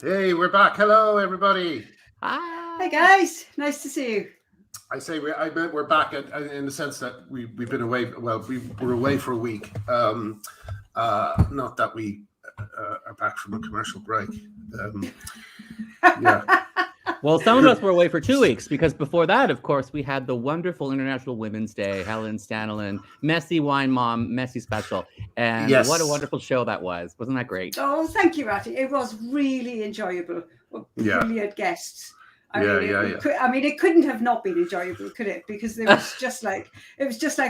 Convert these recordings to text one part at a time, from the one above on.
Hey, we're back. Hello, everybody. Hey guys, nice to see you. I meant we're back in the sense that we've been away. Well, we were away for a week. Not that we are back from a commercial break. Yeah. Well, some of us were away for 2 weeks because before that, of course, we had the wonderful International Women's Day, Helen Stanlin, Messy Wine Mom, Messy Special. And Yes. What a wonderful show that was. Wasn't that great? Oh, thank you, Ratty. It was really enjoyable. Brilliant guests. I mean, it couldn't have not been enjoyable, could it? Because it was just like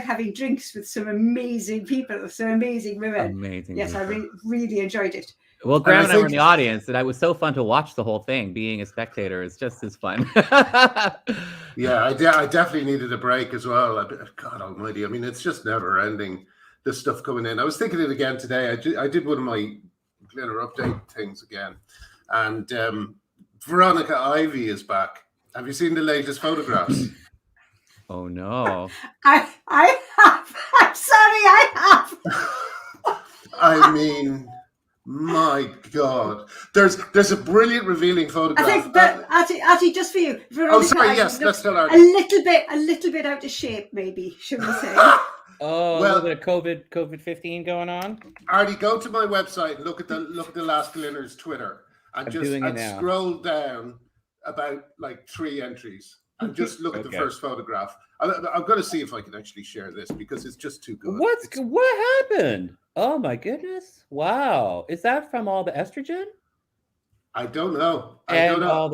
having drinks with some amazing people, some amazing women. Amazing. Yes, I really enjoyed it. Well, Graham and I were in the audience, and it was so fun to watch the whole thing. Being a spectator is just as fun. Yeah, I definitely needed a break as well. God almighty. I mean, it's just never ending, this stuff coming in. I was thinking it again today. I did one of my Glitter update things again. And Veronica Ivy is back. Have you seen the latest photographs? Oh, no. I have. I'm sorry, I have. I mean... My God, there's a brilliant revealing photograph. I think that Atty, just for you. Oh, sorry. Yes, let's tell her. A little bit out of shape, maybe. Should we say? Oh, well, a little bit of COVID-15 going on. Artie, go to my website and look at the last Glinner's Twitter, and scroll down about like 3 entries, and just look at the first photograph. I'm going to see if I can actually share this because it's just too good. What happened? Oh my goodness! Wow, is that from all the estrogen? I don't know. How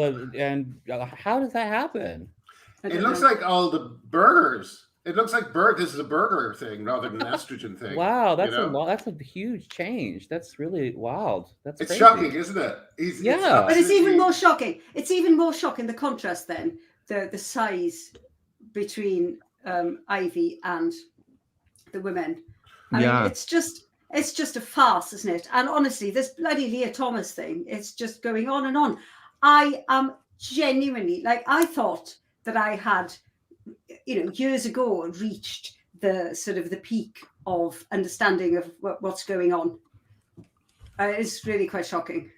does that happen? It looks like all the burgers. It looks like this is a burger thing rather than an estrogen thing. Wow, that's a huge change. That's really wild. It's crazy. Shocking, isn't it? But it's even more shocking. It's even more shocking the contrast then, the size between Ivy and the women. I mean, it's just a farce, isn't it? And honestly, this bloody Leah Thomas thing, it's just going on and on. I am genuinely, I thought that I had, years ago reached the sort of the peak of understanding of what's going on. It's really quite shocking.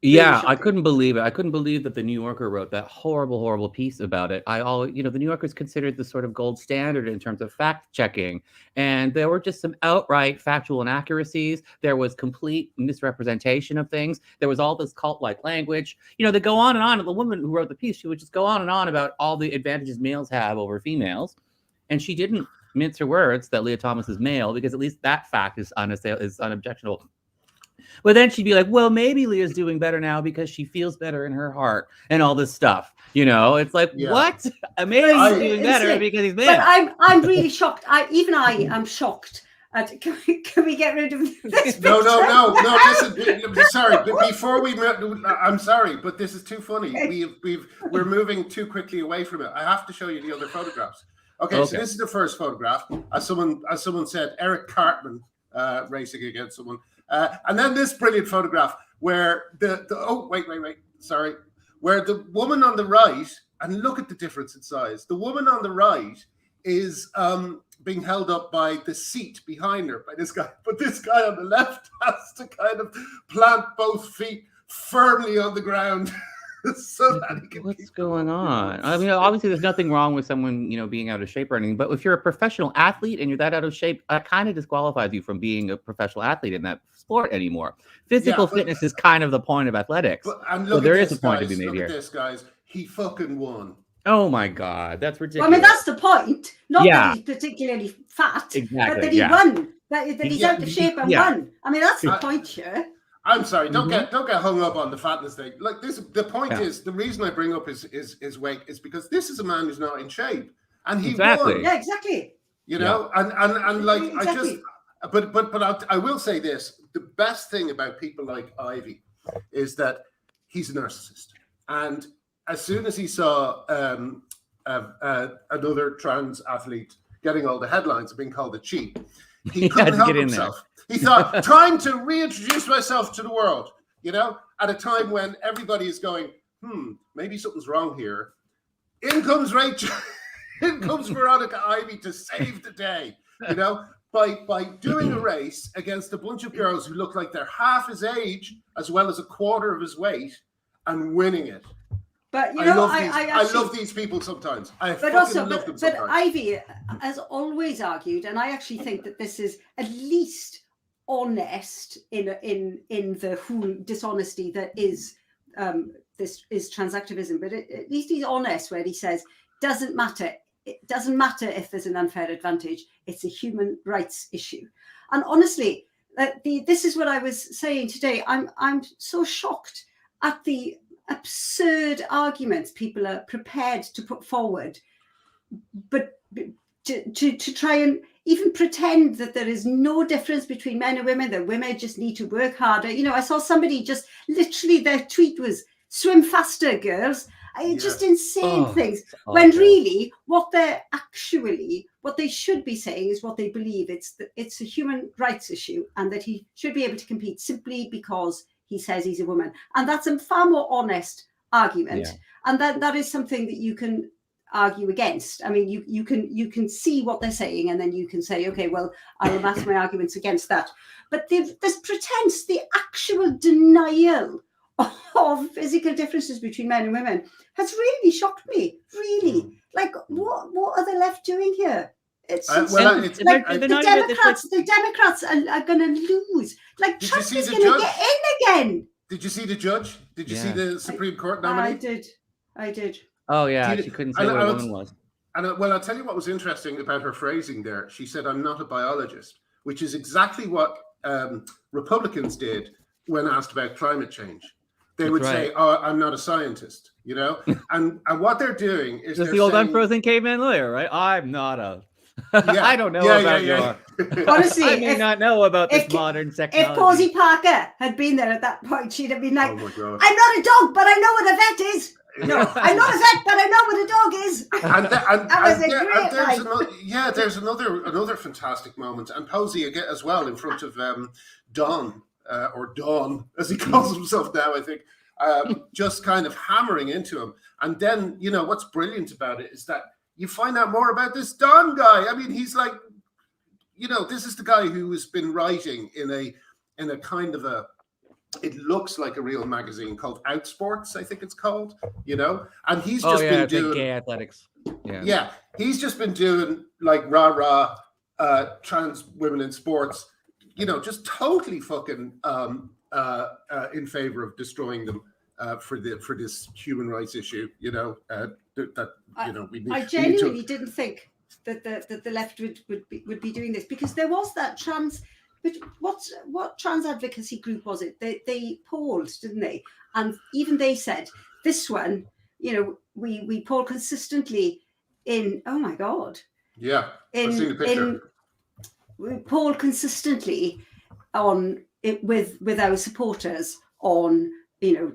Yeah, I couldn't believe it. I couldn't believe that the New Yorker wrote that horrible piece about it. The New Yorker is considered the sort of gold standard in terms of fact checking. And there were just some outright factual inaccuracies. There was complete misrepresentation of things. There was all this cult-like language. They go on and on. And the woman who wrote the piece, she would just go on and on about all the advantages males have over females. And she didn't mince her words that Leah Thomas is male, because at least that fact is unobjectionable. But then she'd be like, well, maybe Leah's doing better now because she feels better in her heart and all this stuff. It's like, what? Maybe he's doing better because he's male. But I'm really shocked. I am shocked. Can we get rid of this? No. Listen, sorry, but before we move, I'm sorry, but this is too funny. We're moving too quickly away from it. I have to show you the other photographs. Okay. So this is the first photograph. As someone said, Eric Cartman racing against someone. And then this brilliant photograph where where the woman on the right, and look at the difference in size. The woman on the right is being held up by the seat behind her by this guy, but this guy on the left has to kind of plant both feet firmly on the ground. So that he can What's going on? I mean, obviously, there's nothing wrong with someone, being out of shape or anything. But if you're a professional athlete and you're that out of shape, that kind of disqualifies you from being a professional athlete in that sport anymore. Physical fitness is kind of the point of athletics. So there is a point to be made here. Look at this, guys. He fucking won. Oh my God, that's ridiculous. I mean, that's the point. Not that he's particularly fat, but that he won. That he's out of shape and won. I mean, that's the point here. I'm sorry. Don't get hung up on the fatness thing. Like this, the point is, the reason I bring up his weight is because this is a man who's not in shape, and he won. Yeah, exactly. And like exactly. I will say this: the best thing about people like Ivy is that he's a narcissist, and as soon as he saw another trans athlete getting all the headlines and being called a cheat, he couldn't help himself. He thought, trying to reintroduce myself to the world, at a time when everybody is going, maybe something's wrong here. In comes Rachel, in comes Veronica Ivy to save the day, by doing a race against a bunch of girls who look like they're half his age as well as a quarter of his weight and winning it. But you know, I love these people sometimes. Love them sometimes. But Ivy has always argued, and I actually think that this is at least honest in the whole dishonesty that is this is transactivism. But at least he's honest where he says doesn't matter. It doesn't matter if there's an unfair advantage. It's a human rights issue. And honestly, this is what I was saying today. I'm so shocked at the absurd arguments people are prepared to put forward, but to try and even pretend that there is no difference between men and women, that women just need to work harder. You know, I saw somebody just literally their tweet was swim faster, girls. Just insane things. When really what they should be saying is what they believe. It's a human rights issue, and that he should be able to compete simply because he says he's a woman. And that's a far more honest argument. Yeah. And that is something that you can argue against. I mean, you can see what they're saying, and then you can say, okay, well, I'll amass my arguments against that. But this pretense, the actual denial of physical differences between men and women has really shocked me. Really. Like, what are the left doing here? The Democrats are going to lose. Like, Trump is going to get in again. Did you see the judge? Did you see the Supreme Court nominee? I did. Oh, yeah. She couldn't say what a woman was. And I'll tell you what was interesting about her phrasing there. She said, I'm not a biologist, which is exactly what Republicans did when asked about climate change. They would say, "Oh, I'm not a scientist," you know, and what they're doing is just the old unfrozen caveman lawyer, right? I'm not a. I don't know about your. Honestly, I may not know about this modern technology. If Posey Parker had been there at that point, she'd have been like, "I'm not a dog, but I know what a vet is." No, I'm not a vet, but I know what a dog is. There's another fantastic moment, and Posey again as well in front of Don. Or Dawn, as he calls himself now, I think, just kind of hammering into him. And then, you know, what's brilliant about it is that you find out more about this Don guy. I mean, he's like, you know, this is the guy who has been writing in a kind of it looks like a real magazine called Outsports, I think it's called, you know, and he's just been doing gay athletics. Yeah, he's just been doing like rah trans women in sports. You know, just totally fucking in favor of destroying them for this human rights issue. You know, I genuinely didn't think that the left would be doing this, because there was that trans. But what trans advocacy group was it? They polled, didn't they? And even they said this one. You know, we poll consistently in. Oh my God. Yeah, I've seen the picture. We poll consistently on it with our supporters on, you know,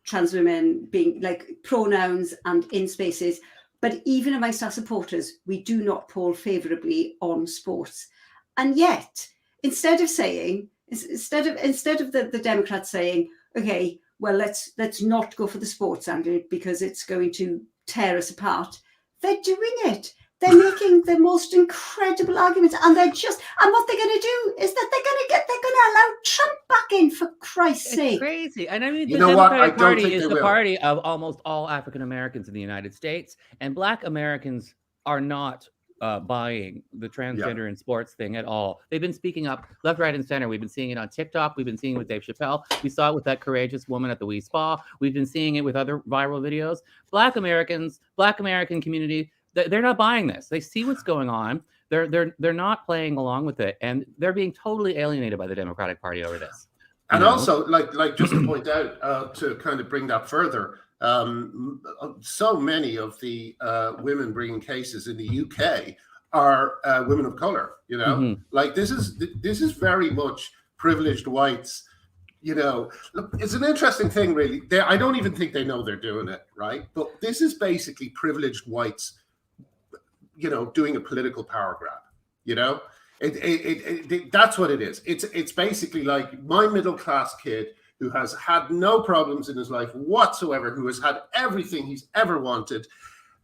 trans women being like pronouns and in spaces, but even amongst our supporters, we do not poll favorably on sports. And yet, instead of the Democrats saying, okay, well, let's not go for the sports angle because it's going to tear us apart, they're doing it. They're making the most incredible arguments, and what they're going to do is that they're going to allow Trump back in, for Christ's sake. Crazy. And I mean, the Democratic Party is the party of almost all African Americans in the United States, and Black Americans are not buying the transgender in sports thing at all. They've been speaking up left, right, and center. We've been seeing it on TikTok. We've been seeing it with Dave Chappelle. We saw it with that courageous woman at the Wee Spa. We've been seeing it with other viral videos. Black American community, they're not buying this. They see what's going on. They're not playing along with it, and they're being totally alienated by the Democratic Party over this. And also, like just to point out, to kind of bring that further, so many of the women bringing cases in the UK are women of color. You know, like this is very much privileged whites. You know, look, it's an interesting thing, really. I don't even think they know they're doing it, right? But this is basically privileged whites, you know, doing a political power grab. You know, that's what it is. It's basically like my middle class kid who has had no problems in his life whatsoever, who has had everything he's ever wanted.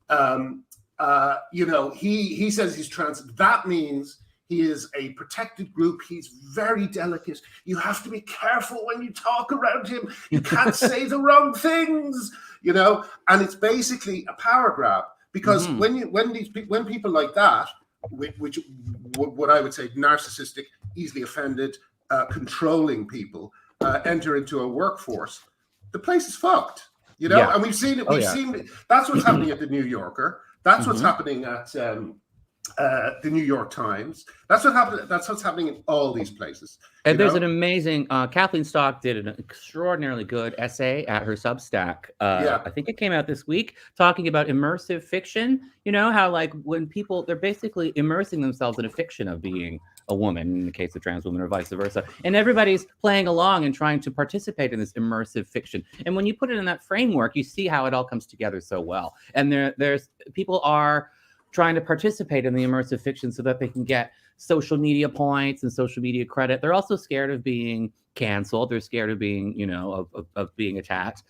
You know, he says he's trans. That means He is a protected group. He's very delicate. You have to be careful when you talk around him. You can't say the wrong things, you know. And it's basically a power grab, because when people like that, which what I would say narcissistic, easily offended, controlling people enter into a workforce, the place is fucked, you know. And we've seen it. We've seen it. That's what's happening at the New Yorker. That's what's happening at the New York Times. That's what's happening in all these places. And there's an amazing Kathleen Stock did an extraordinarily good essay at her Substack. I think it came out this week, talking about immersive fiction. You know how, like, when people, they're basically immersing themselves in a fiction of being a woman, in the case of trans women, or vice versa, and everybody's playing along and trying to participate in this immersive fiction. And when you put it in that framework, you see how it all comes together so well. And there's people are trying to participate in the immersive fiction so that they can get social media points and social media credit. They're also scared of being canceled. They're scared of being, you know, of being attacked.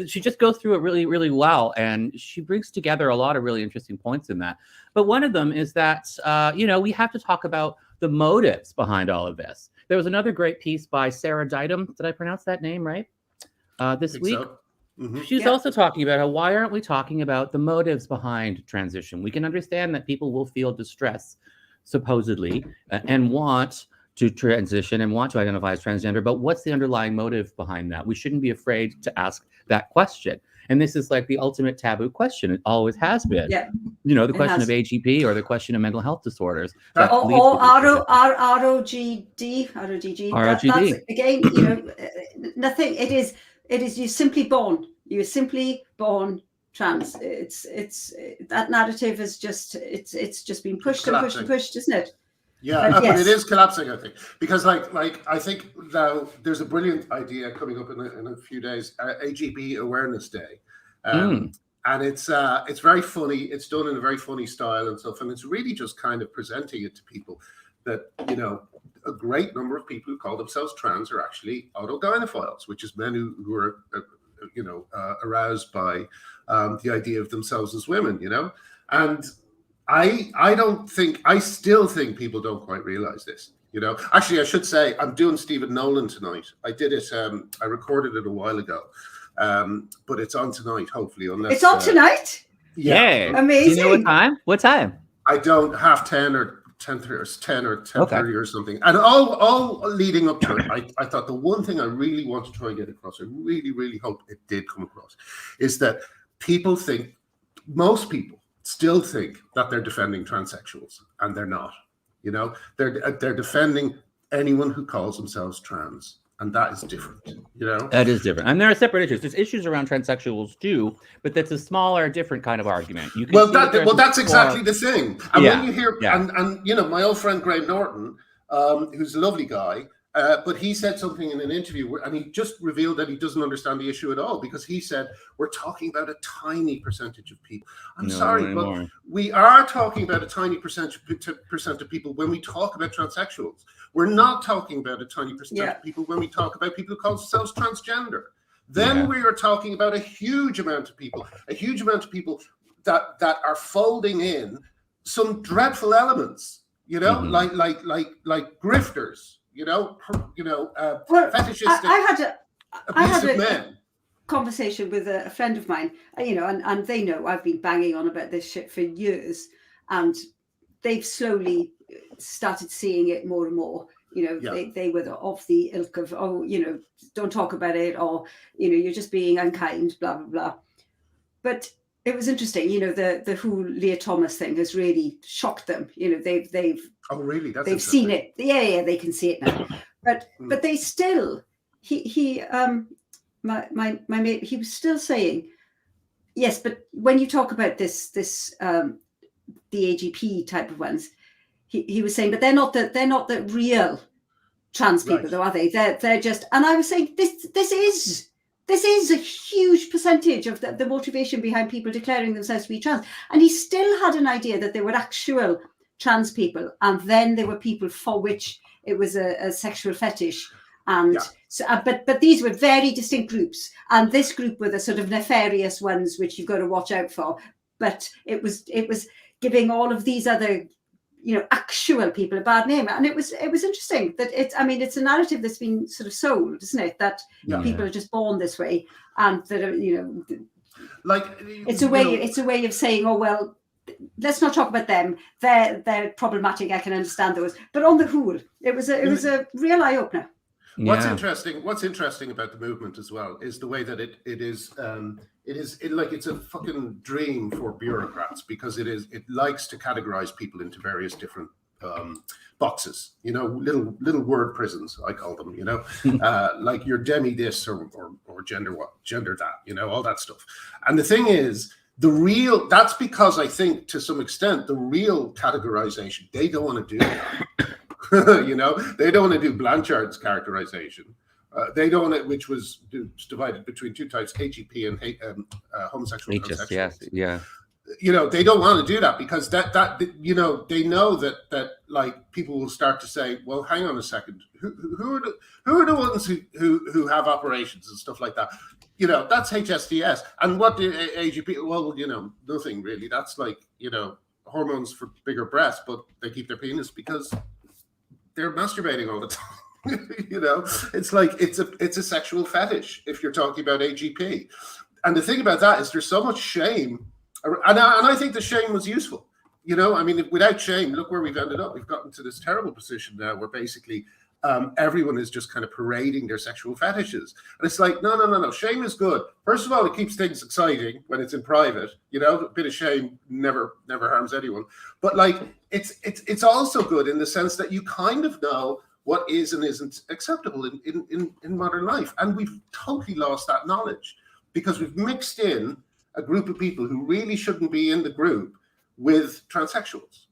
She just goes through it really, really well. And she brings together a lot of really interesting points in that. But one of them is that, you know, we have to talk about the motives behind all of this. There was another great piece by Sarah Ditum. Did I pronounce that name right? This week. So. She's also talking about how, why aren't we talking about the motives behind transition? We can understand that people will feel distress, supposedly, and want to transition and want to identify as transgender, but what's the underlying motive behind that? We shouldn't be afraid to ask that question. And this is like the ultimate taboo question. It always has been. Yeah. You know, the question of AGP or the question of mental health disorders. Or ROGD. That's, again, you know, nothing. It is you're simply born. You're simply born trans. It's that narrative is just it's just been pushed and pushed and pushed, isn't it? Yeah, but it is collapsing, I think, because like I think now there's a brilliant idea coming up in a few days, AGB Awareness Day, and it's very funny. It's done in a very funny style and stuff, and it's really just kind of presenting it to people that, you know, a great number of people who call themselves trans are actually autogynephiles, which is men who are aroused by the idea of themselves as women, you know, and I still think people don't quite realize this, you know. Actually, I should say I'm doing Stephen Nolan tonight. I did it. I recorded it a while ago, but it's on tonight. Hopefully, unless it's on tonight. Yeah, amazing. Do you know what time? What time? I don't. 10:30 or 10:30 or something. And all leading up to it, I thought the one thing I really want to try and get across, I really, really hope it did come across, is that most people still think that they're defending transsexuals, and they're not. You know, they're defending anyone who calls themselves trans, and that is different. You know, that is different, and there are separate issues. There's issues around transsexuals too, but that's a smaller, different kind of argument. You can that's exactly the thing. And when you hear, and you know, my old friend Graham Norton, who's a lovely guy. But he said something in an interview, and he just revealed that he doesn't understand the issue at all, because he said, we're talking about a tiny percentage of people. I'm sorry, but we are talking about a tiny percent of people when we talk about transsexuals. We're not talking about a tiny percent of people when we talk about people who call themselves transgender. Then we are talking about a huge amount of people that are folding in some dreadful elements, you know, like grifters. Fetishistic. I had a conversation with a friend of mine, you know, and they know I've been banging on about this shit for years, and they've slowly started seeing it more and more. You know, they were of the ilk of, oh, you know, don't talk about it, or, you know, you're just being unkind, blah blah blah. But it was interesting, you know, the whole Leah Thomas thing has really shocked them. You know, they've oh really? They've seen it. Yeah, they can see it now. But they still my mate, he was still saying, yes, but when you talk about this the AGP type of ones, he was saying, but they're not the real trans people, though, are they? They're just, and I was saying this is a huge percentage of the motivation behind people declaring themselves to be trans. And he still had an idea that they were actual trans people, and then there were people for which it was a sexual fetish. And so, but these were very distinct groups, and this group were the sort of nefarious ones which you've got to watch out for. But it was giving all of these other, actual people a bad name. And it was interesting that it's a narrative that's been sort of sold, isn't it? That people are just born this way, and that it's a way of saying, oh well, let's not talk about them. They're problematic. I can understand those, but on the whole, it was a real eye opener. What's interesting about the movement as well is the way that it is it's a fucking dream for bureaucrats, because it likes to categorize people into various different boxes, little word prisons, I call them, like you're demi this or gender that, all that stuff. And the thing is, that's because I think to some extent the real categorization, they don't want to do that. They don't want to do Blanchard's characterization. They don't want it, which was divided between two types, HEP and homosexual. Yes, yeah. They don't want to do that, because that they know that like people will start to say, well, hang on a second, who are the ones who have operations and stuff like that? That's HSDS. And what the AGP? Well, nothing really. That's like hormones for bigger breasts, but they keep their penis because they're masturbating all the time. It's like it's a sexual fetish if you're talking about AGP. And the thing about that is there's so much shame, and I think the shame was useful. Without shame, look where we've ended up. We've gotten to this terrible position now where basically everyone is just kind of parading their sexual fetishes. And it's like, no. Shame is good. First of all, it keeps things exciting when it's in private. A bit of shame never harms anyone. But like, it's also good in the sense that you kind of know what is and isn't acceptable in modern life. And we've totally lost that knowledge because we've mixed in a group of people who really shouldn't be in the group with transsexuals,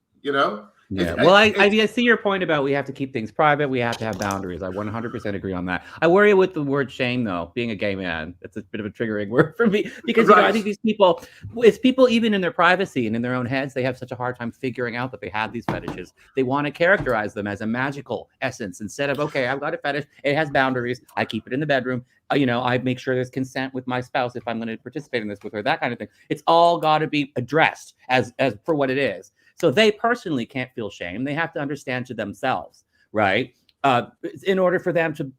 Yeah. I see your point about we have to keep things private. We have to have boundaries. I 100% agree on that. I worry with the word shame, though, being a gay man. It's a bit of a triggering word for me because I think these people, it's people even in their privacy and in their own heads, they have such a hard time figuring out that they have these fetishes. They want to characterize them as a magical essence instead of, okay, I've got a fetish. It has boundaries. I keep it in the bedroom. I make sure there's consent with my spouse if I'm going to participate in this with her, that kind of thing. It's all got to be addressed as for what it is. So they personally can't feel shame. They have to understand to themselves, right? In order for them to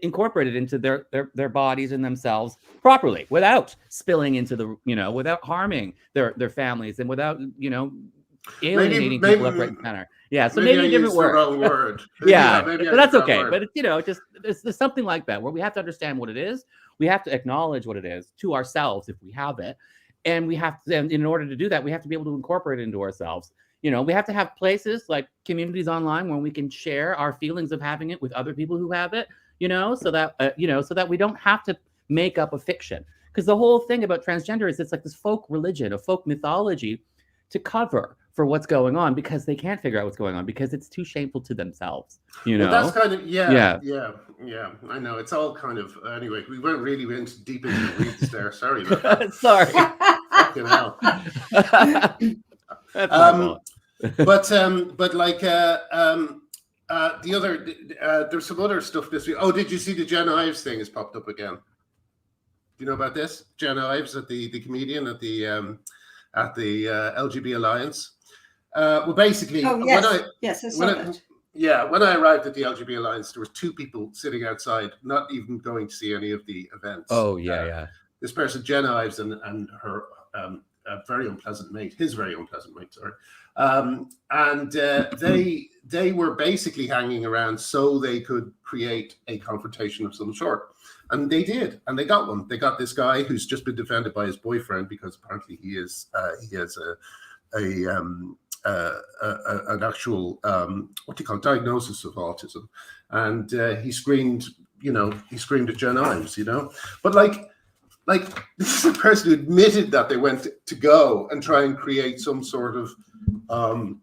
incorporate it into their bodies and themselves properly, without spilling into the, without harming their families and without, alienating people left, right, and center. Yeah, so maybe a different word. Yeah, but that's okay. But it's, there's something like that where we have to understand what it is. We have to acknowledge what it is to ourselves if we have it. And we have to, and in order to do that, we have to be able to incorporate it into ourselves. We have to have places like communities online where we can share our feelings of having it with other people who have it, so that we don't have to make up a fiction. Because the whole thing about transgender is it's like this folk religion, a folk mythology to cover for what's going on because they can't figure out what's going on because it's too shameful to themselves. Well, that's kind of yeah. I know it's all kind of anyway. We weren't really deep into the weeds there. Sorry about that. Sorry. Fucking hell. But like the other there's some other stuff this week. Oh, did you see the Jen Ives thing has popped up again? Do you know about this? Jen Ives, the comedian at the LGB Alliance. Well, basically, when I arrived at the LGB Alliance, there was two people sitting outside, not even going to see any of the events. Oh, yeah. This person, Jen Ives, and her very unpleasant mate, his very unpleasant mate, sorry. And they were basically hanging around so they could create a confrontation of some sort. And they did, and they got one. They got this guy who's just been defended by his boyfriend because apparently he has an actual what do you call it, diagnosis of autism, and he screamed at Jen Ives, but like this is a person who admitted that they went to go and try and create some sort of and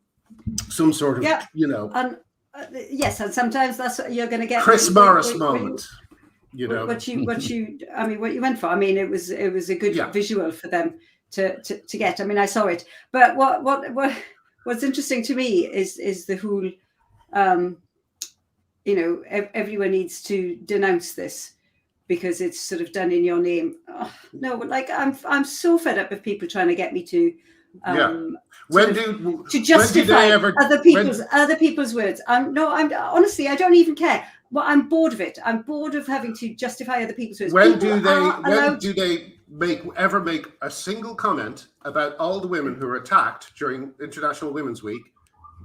yes, and sometimes that's what you're going to get. Chris Morris moment. What you went for. I mean, it was a good visual for them to get. I mean, I saw it, but what's interesting to me is the whole, everyone needs to denounce this because it's sort of done in your name. Oh, no, like I'm so fed up with people trying to get me to to justify other people's words. Honestly, I don't even care. Well, I'm bored of it. I'm bored of having to justify other people's words. When do they ever make a single comment about all the women who are attacked during International Women's Week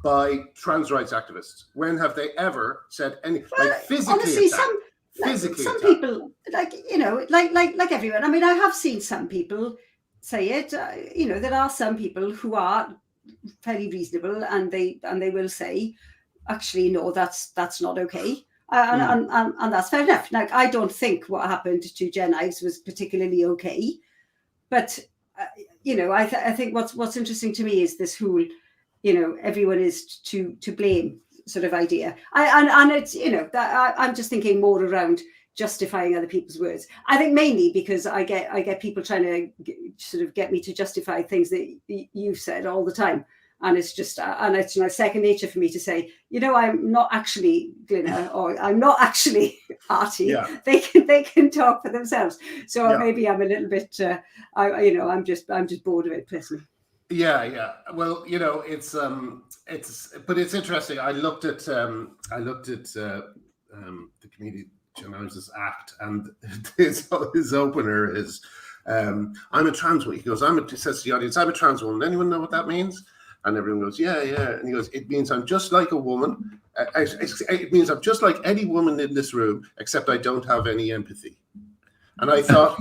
by trans rights activists? When have they ever said any physically? Honestly, some people, like everyone. I mean, I have seen some people say it. There are some people who are fairly reasonable, and they will say, actually, no, that's not okay. And that's fair enough. Now, I don't think what happened to Jen Ives was particularly okay, but I think what's interesting to me is this whole, everyone is to blame sort of idea. And it's I'm just thinking more around justifying other people's words. I think mainly because I get people trying to sort of get me to justify things that you've said all the time. And it's just, and it's second nature for me to say, I'm not actually Glyna, or I'm not actually Artie. Yeah. They can talk for themselves. So maybe I'm a little bit, I'm just bored of it personally. Yeah. Well, but it's interesting. I looked at the Community Journalists Act, and his opener is, I'm a trans woman. He goes, he says to the audience, I'm a trans woman. Anyone know what that means? And everyone goes, yeah. And he goes, it means I'm just like a woman. It means I'm just like any woman in this room, except I don't have any empathy. And I thought,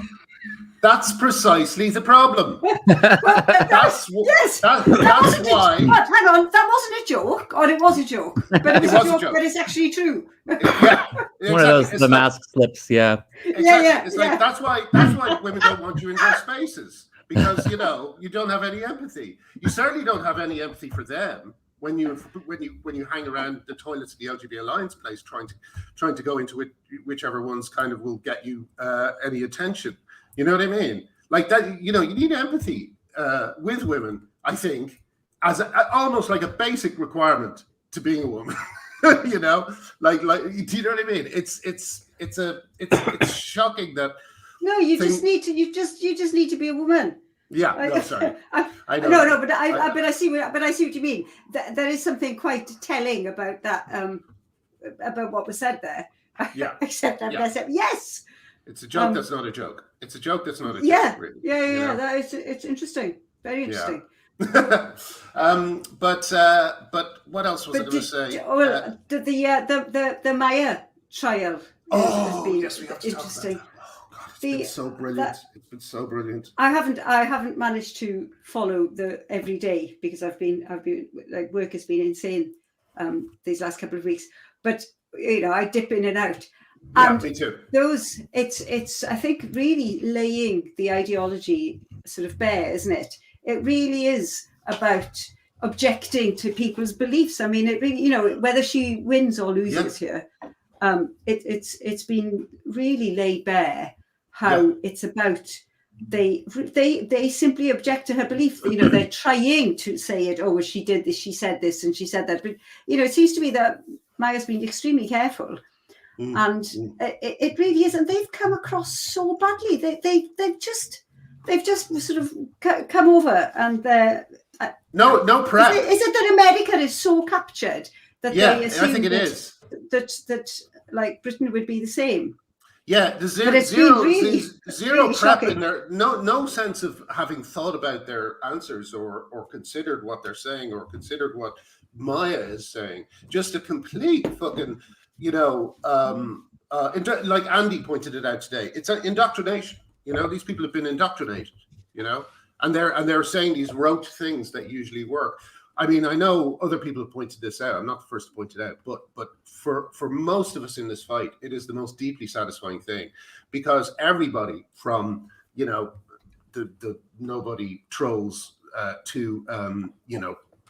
that's precisely the problem. That's why. Hang on, that wasn't a joke, or it was a joke, but it was a joke, but it's actually true. Yeah, one of those the mask slips. Yeah. Exactly. It's like that's why women don't want you in their spaces. Because you don't have any empathy. You certainly don't have any empathy for them when you hang around the toilets of the LGB Alliance place trying to go into whichever ones kind of will get you any attention. You know what I mean? Like that. You need empathy with women. I think as almost like a basic requirement to being a woman. like do you know what I mean? It's shocking that. No, you just need to be a woman. Yeah, no, sorry. I know. No, but I see what you mean. There is something quite telling about that, about what was said there. Yeah. Except I said yes. It's a joke that's not a joke. It's a joke that's not a joke. Really, yeah. That is, it's interesting. Very interesting. Yeah. But what else was I going to say? Well, the Maya trial. Yes, we have to interesting. Talk about that. It's been so brilliant. I haven't managed to follow the every day because I've been like work has been insane these last couple of weeks. But I dip in and out. And me too. It's I think really laying the ideology sort of bare, isn't it? It really is about objecting to people's beliefs. I mean, it really, whether she wins or loses here, it's been really laid bare. How it's about they simply object to her belief. They're trying to say it. Oh, well, she did this, she said this, and she said that. But it seems to me that Maya's been extremely careful, and it really is. And they've come across so badly. They've just sort of come over, and they're no prep. Is it that America is so captured that they assume I think it is that like Britain would be the same? Yeah, the zero really prep in there. No sense of having thought about their answers or considered what they're saying or considered what Maya is saying. Just a complete fucking, like Andy pointed it out today. It's an indoctrination. These people have been indoctrinated. And they're saying these rote things that usually work. I mean, I know other people have pointed this out. I'm not the first to point it out, but for most of us in this fight, it is the most deeply satisfying thing, because everybody from the nobody trolls to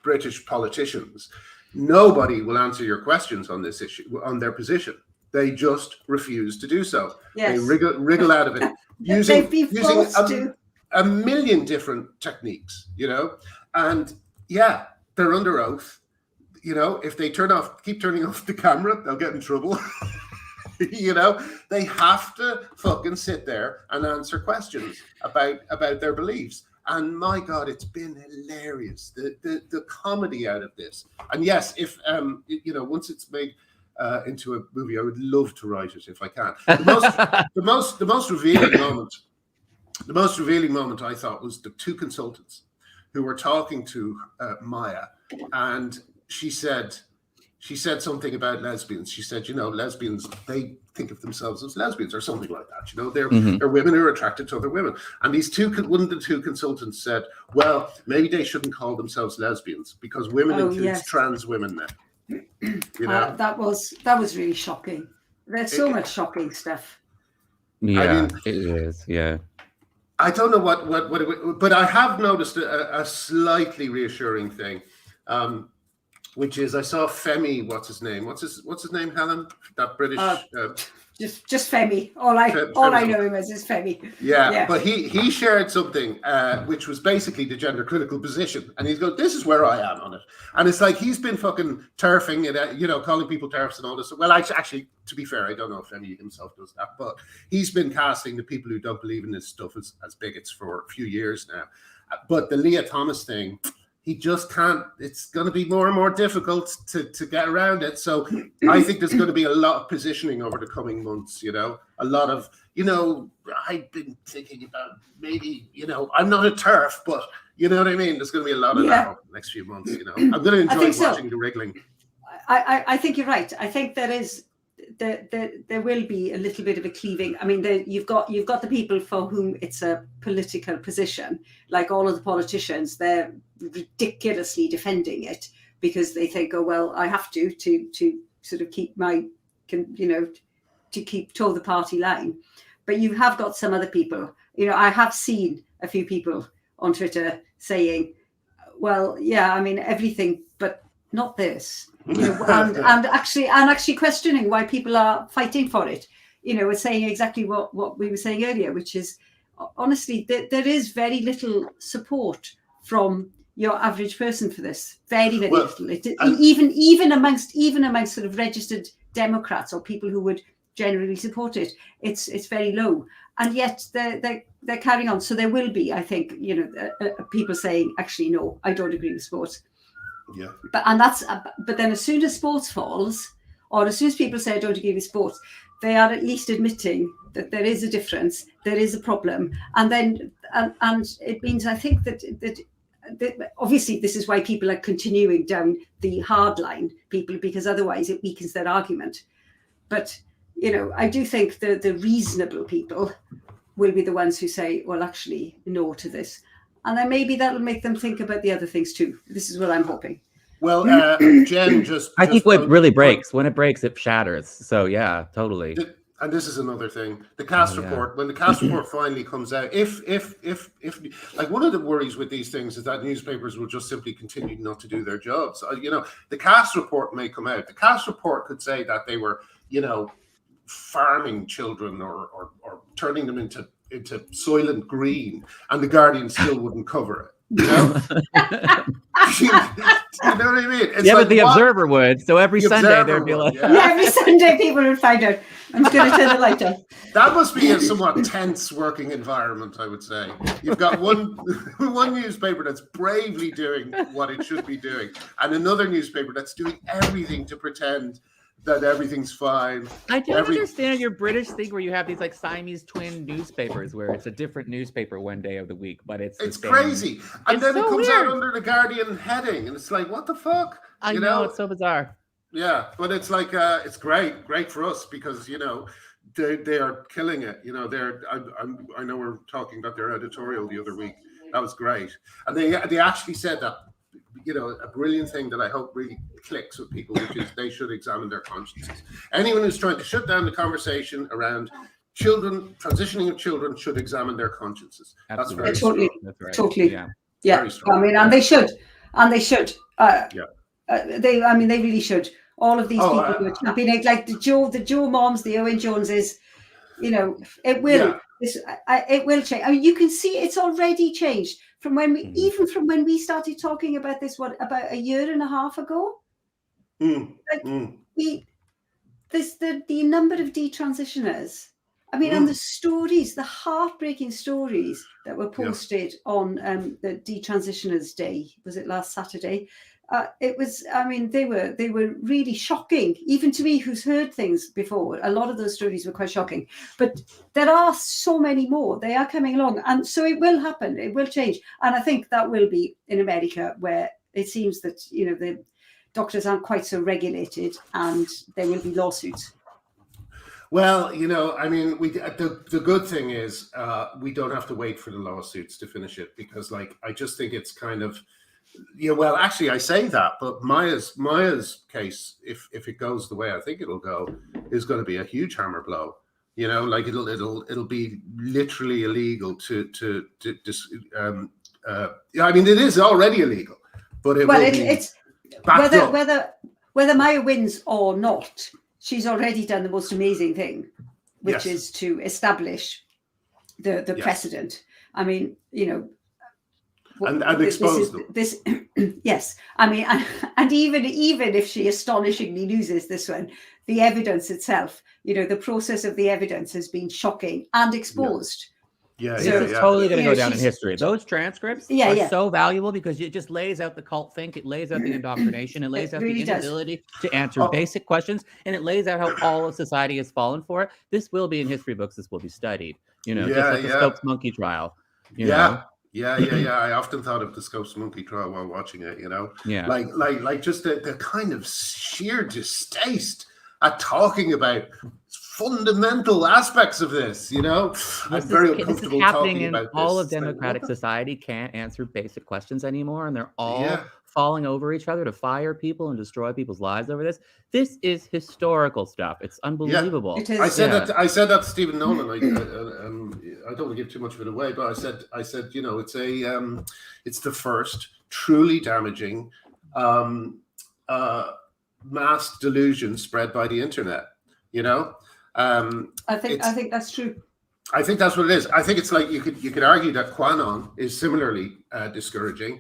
British politicians, nobody will answer your questions on this issue, on their position. They just refuse to do so. Yes. They wriggle out of it using a million different techniques, and yeah. They're under oath. If they keep turning off the camera, they'll get in trouble. They have to fucking sit there and answer questions about their beliefs. And my God, it's been hilarious. The comedy out of this. And yes, if once it's made into a movie, I would love to write it if I can. The most revealing moment. The most revealing moment I thought was the two consultants who were talking to Maya, and she said something about lesbians. She said, lesbians, they think of themselves as lesbians or something like that. They're women who are attracted to other women. And one of the two consultants said, well, maybe they shouldn't call themselves lesbians because women includes trans women now. That was really shocking. There's so much shocking stuff. Yeah, it is. Yeah. I don't know but I have noticed a slightly reassuring thing, which is I saw Femi. What's his name, Helen? That British. Just Femi. All I know him as is Femi. Yeah. But he shared something which was basically the gender critical position, and he's going, "This is where I am on it," and it's like he's been fucking turfing it, calling people turfs and all this. Well, actually, to be fair, I don't know if Femi himself does that, but he's been casting the people who don't believe in this stuff as bigots for a few years now. But the Leah Thomas thing, he just can't. It's going to be more and more difficult to get around it. So I think there's going to be a lot of positioning over the coming months. A lot of, I've been thinking about maybe, I'm not a turf, but you know what I mean? There's going to be a lot of that over the next few months. I'm going to enjoy watching the wriggling. I think you're right. I think there will be a little bit of a cleaving. I mean, you've got the people for whom it's a political position, like all of the politicians. They're ridiculously defending it because they think, oh well, I have to sort of keep toe the party line. But you have got some other people. I have seen a few people on Twitter saying, well, yeah, I mean everything, but not this. And actually questioning why people are fighting for it. We're saying exactly what we were saying earlier, which is honestly there is very little support from your average person for this. Very little. Even amongst sort of registered Democrats or people who would generally support it, it's very low. And yet they're carrying on. So there will be, I think, people saying, actually, no, I don't agree with sports. Yeah. But then as soon as sports falls, or as soon as people say I don't agree with sports, they are at least admitting that there is a difference, there is a problem, and then and it means I think that obviously this is why people are continuing down the hard line, because otherwise it weakens their argument. But I do think the reasonable people will be the ones who say, well, actually, no to this. And then maybe that'll make them think about the other things too. This is what I'm hoping. Well, Jen I think what really breaks, when it breaks, it shatters. So yeah, totally. And this is another thing. The cast report, when the cast report finally comes out, if like one of the worries with these things is that newspapers will just simply continue not to do their jobs. The cast report may come out. The cast report could say that they were, farming children or turning them into Soylent Green, and the Guardian still wouldn't cover it. You know what I mean? It's but the Observer would. So every Sunday there'd be like, every Sunday people would find out. I'm just going to turn the light on. That must be a somewhat tense working environment, I would say. You've got one newspaper that's bravely doing what it should be doing, and another newspaper that's doing everything to pretend that everything's fine. I don't understand your British thing where you have these like Siamese twin newspapers where it's a different newspaper one day of the week, but it's crazy. And then it comes out under the Guardian heading, and it's like, what the fuck? I know, it's so bizarre. Yeah, but it's like it's great for us because they are killing it. I know we're talking about their editorial the other week. That was great, and they actually said that. A brilliant thing that I hope really clicks with people, which is they should examine their consciences. Anyone who's trying to shut down the conversation around children, transitioning of children, should examine their consciences. That's very totally, strong. That's right. Totally. Yeah. I mean, and they should. They really should. All of these people who are championing, like the Joe Moms, the Owen Joneses, it will. Yeah. It will change. I mean, you can see it's already changed from when we started talking about this. What, about a year and a half ago? The number of detransitioners I mean, and the stories, the heartbreaking stories that were posted on the Detransitioners Day, was it last Saturday? It was, I mean, they were really shocking, even to me who's heard things before. A lot of those stories were quite shocking, but there are so many more. They are coming along, and so it will happen. It will change, and I think that will be in America, where it seems that, you know, the doctors aren't quite so regulated, and there will be lawsuits. Well, you know, I mean, the good thing is we don't have to wait for the lawsuits to finish it, because, like, I just think it's kind of, yeah. Well, actually, I say that, but Maya's case, if it goes the way I think it'll go, is going to be a huge hammer blow. You know, like it'll be literally illegal to I mean, it is already illegal, but it's whether Maya wins or not. She's already done the most amazing thing, which is to establish the precedent. I mean, you know, and expose them. Yes. I mean, and even if she astonishingly loses this one, the evidence itself, you know, the process of the evidence has been shocking and exposed. It's totally going to go down in history. Those transcripts are so valuable because it just lays out the cult think, it lays out the indoctrination, it lays out the inability to answer basic questions, and it lays out how all of society has fallen for it. This will be in history books. This will be studied. You know, just like the Scopes monkey trial. You know? Yeah. I often thought of the Scopes monkey trial while watching it. You know, like just the kind of sheer distaste at talking about fundamental aspects of this, you know. I'm very uncomfortable talking about this. All of democratic society can't answer basic questions anymore, and they're all falling over each other to fire people and destroy people's lives over this. This is historical stuff. It's unbelievable. It is. I said that to Stephen Nolan. I don't want to give too much of it away, but I said, you know, it's the first truly damaging mass delusion spread by the internet. You know. I think that's true. I think that's what it is. I think it's like you could argue that QAnon is similarly discouraging,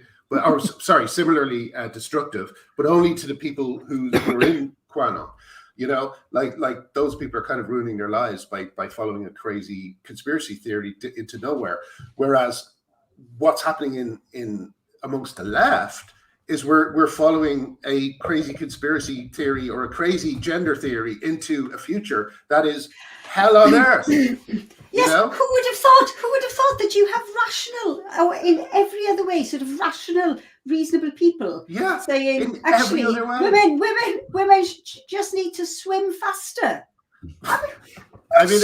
similarly destructive, but only to the people who are in QAnon. You know, like those people are kind of ruining their lives by following a crazy conspiracy theory into nowhere. Whereas what's happening in amongst the left is we're following a crazy conspiracy theory or a crazy gender theory into a future that is hell on earth. Yes, you know? Who would have thought that you have rational, or in every other way, sort of rational, reasonable people saying, actually, women just need to swim faster. I mean,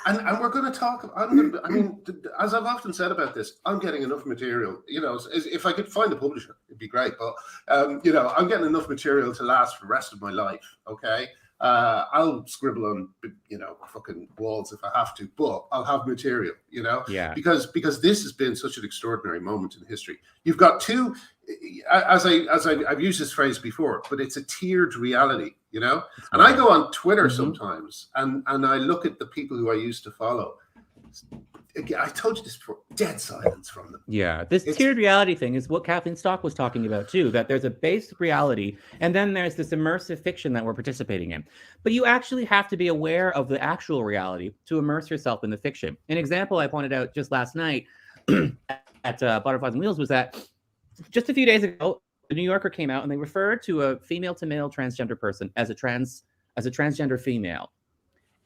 and we're going to talk. I mean, as I've often said about this, I'm getting enough material. You know, if I could find a publisher, it'd be great. But you know, I'm getting enough material to last for the rest of my life. Okay, I'll scribble on, you know, fucking walls if I have to, but I'll have material. You know, because this has been such an extraordinary moment in history. You've got two, as I've used this phrase before, but it's a tiered reality. You know, and I go on Twitter sometimes, and I look at the people who I used to follow. I told you this before. Dead silence from them. Yeah, this tiered reality thing is what Kathleen Stock was talking about too. That there's a base reality, and then there's this immersive fiction that we're participating in. But you actually have to be aware of the actual reality to immerse yourself in the fiction. An example I pointed out just last night at Butterflies and Wheels was that just a few days ago, the New Yorker came out and they referred to a female to male transgender person as a transgender female.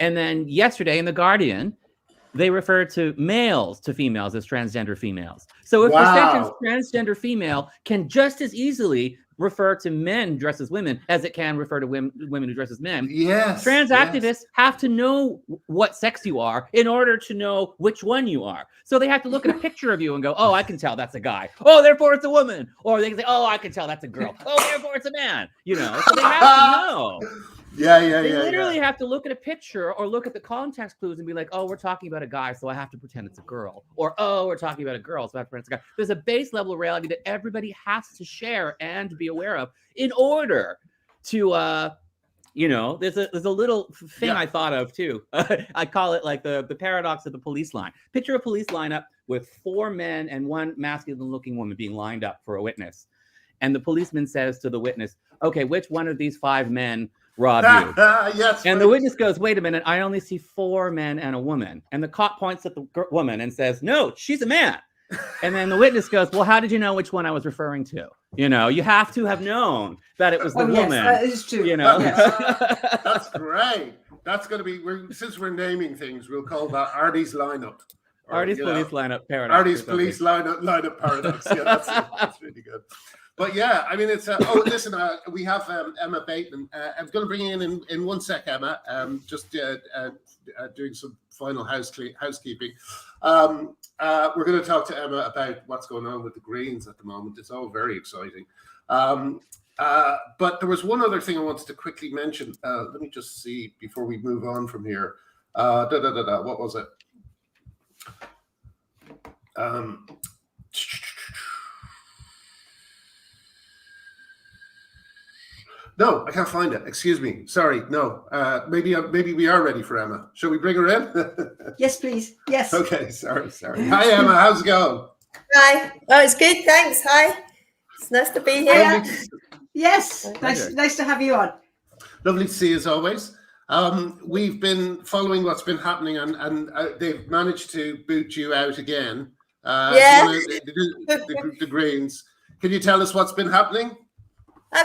And then yesterday in The Guardian, they referred to males to females as transgender females. So if the sentence transgender female can just as easily refer to men dressed as women as it can refer to women who dress as men. Yes. Trans activists have to know what sex you are in order to know which one you are. So they have to look at a picture of you and go, oh, I can tell that's a guy. Oh, therefore it's a woman. Or they can say, oh, I can tell that's a girl. Oh, therefore it's a man. You know, so they have to know. They literally have to look at a picture or look at the context clues and be like, oh, we're talking about a guy, so I have to pretend it's a girl. Or, oh, we're talking about a girl, so I have to pretend it's a guy. There's a base level of reality that everybody has to share and be aware of in order to, you know, there's a little thing I thought of too. I call it like the paradox of the police line. Picture a police lineup with 4 men and 1 masculine looking woman being lined up for a witness. And the policeman says to the witness, okay, which one of these 5 men rob you. Yes. And the witness goes, wait a minute, I only see 4 men and a woman. And the cop points at the woman and says, no, she's a man. And then the witness goes, well, how did you know which one I was referring to? You know, you have to have known that it was the woman. Yes, that is true. You know, that's great. That's going to be, since we're naming things, we'll call that Artie's lineup. Artie's police lineup paradox. Artie's police lineup paradox. Yeah, that's really good. But yeah, I mean, it's listen, we have Emma Bateman. I'm going to bring you in 1 sec, Emma. Just doing some final housekeeping. We're going to talk to Emma about what's going on with the Greens at the moment. It's all very exciting. But there was one other thing I wanted to quickly mention. Let me just see before we move on from here. What was it? No, I can't find it. Excuse me. Sorry. No. Maybe we are ready for Emma. Shall we bring her in? Yes, please. Yes. Okay. Sorry. Hi, Emma. How's it going? Hi. Oh, it's good. Thanks. Hi. It's nice to be here. Yes. Nice to have you on. Lovely to see you as always. We've been following what's been happening, and they've managed to boot you out again. The Greens. Can you tell us what's been happening?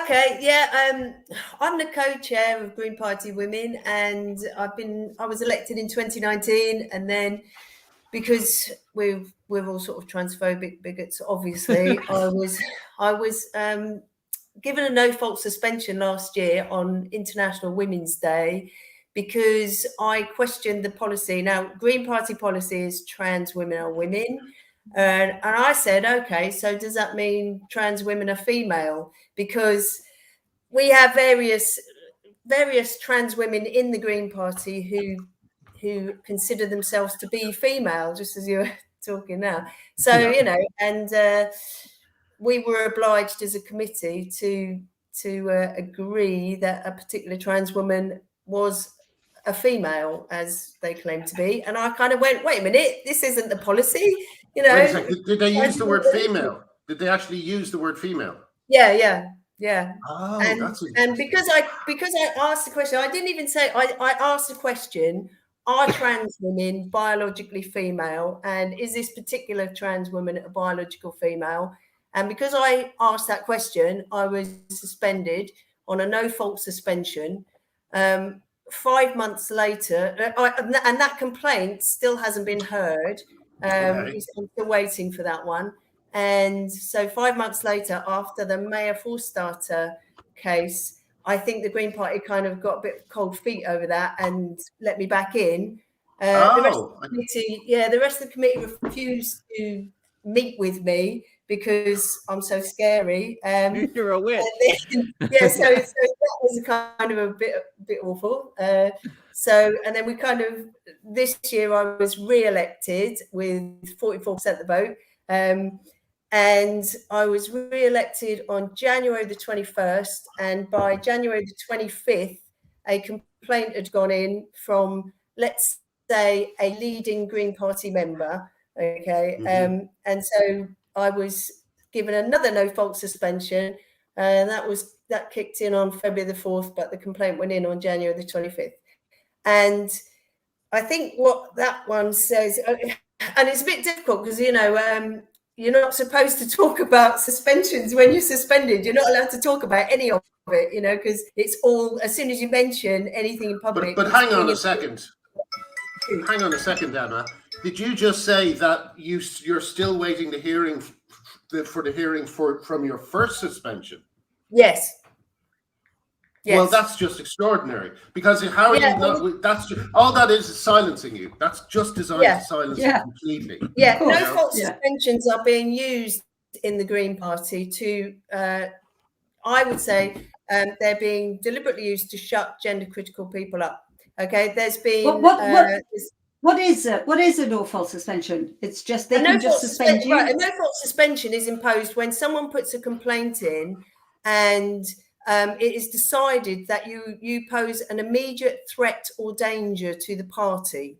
Okay, yeah. I'm the co-chair of Green Party Women, and I was elected in 2019, and then because we're all sort of transphobic bigots, obviously, I was given a no-fault suspension last year on International Women's Day because I questioned the policy. Now, Green Party policy is trans women are women. And I said, okay, so does that mean trans women are female? Because we have various trans women in the Green Party who consider themselves to be female, just as you're talking now. So, you know, and we were obliged as a committee to agree that a particular trans woman was a female, as they claim to be. And I kind of went, wait a minute, this isn't the policy. You know, wait a second. Did they use the word female? Did they actually use the word female? Yeah. Oh, and because I asked the question, I didn't even say I asked the question: are trans women biologically female, and is this particular trans woman a biological female? And because I asked that question, I was suspended on a no-fault suspension. 5 months later, and that complaint still hasn't been heard. I'm still waiting for that one. And so 5 months later, after the Mayor Forstater case, I think the Green Party kind of got a bit of cold feet over that and let me back in. The rest of the committee refused to meet with me because I'm so scary. You're a witch. So that was kind of a bit awful. And then we kind of, this year I was re-elected with 44% of the vote. And I was re-elected on January the 21st. And by January the 25th, a complaint had gone in from, let's say, a leading Green Party member. Okay. Mm-hmm. And so I was given another no-fault suspension. And that kicked in on February the 4th, but the complaint went in on January the 25th. And I think what that one says, and it's a bit difficult because, you know, you're not supposed to talk about suspensions when you're suspended. You're not allowed to talk about any of it, you know, because it's all, as soon as you mention anything in public. But hang on a second. Hang on a second, Emma. Did you just say that you're still waiting the hearing for the hearing from your first suspension? Yes. Well, that's just extraordinary. Because how are you not? That's just, all that is silencing you. That's just designed to silence you completely. Yeah, no-fault suspensions are being used in the Green Party to, I would say, they're being deliberately used to shut gender-critical people up. Okay, there's been what is a no-fault suspension? It's just they can just suspend you. Right, a no-fault suspension is imposed when someone puts a complaint in and it is decided that you pose an immediate threat or danger to the party.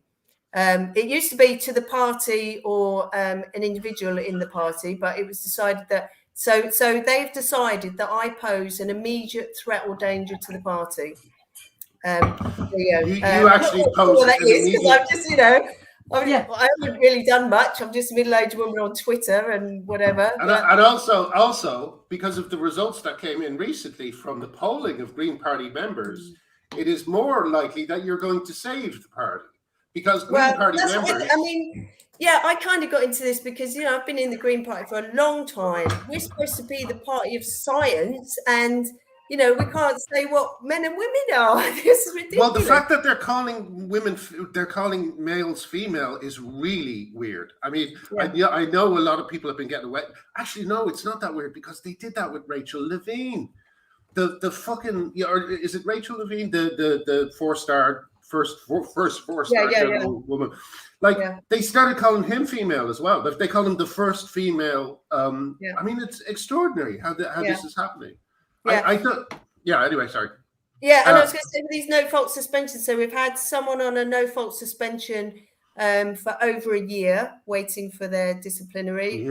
It used to be to the party or an individual in the party, but it was decided that so they've decided that I pose an immediate threat or danger to the party. You actually posed that is, because I'm just, I haven't really done much. I'm just a middle-aged woman on Twitter and whatever. And also, because of the results that came in recently from the polling of Green Party members, it is more likely that you're going to save the party. Because Green Party members... I kind of got into this because, I've been in the Green Party for a long time. We're supposed to be the party of science, and... we can't say what men and women are. This is ridiculous. Well, the fact that they're calling males female is really weird. I mean, I know a lot of people have been getting away. Actually, no, it's not that weird because they did that with Rachel Levine. The fucking, or is it Rachel Levine? The four-star woman. They started calling him female as well. They call him the first female. I mean, it's extraordinary how this is happening. I thought, anyway, sorry. Yeah, and I was going to say with these no-fault suspensions, so we've had someone on a no-fault suspension for over a year waiting for their disciplinary.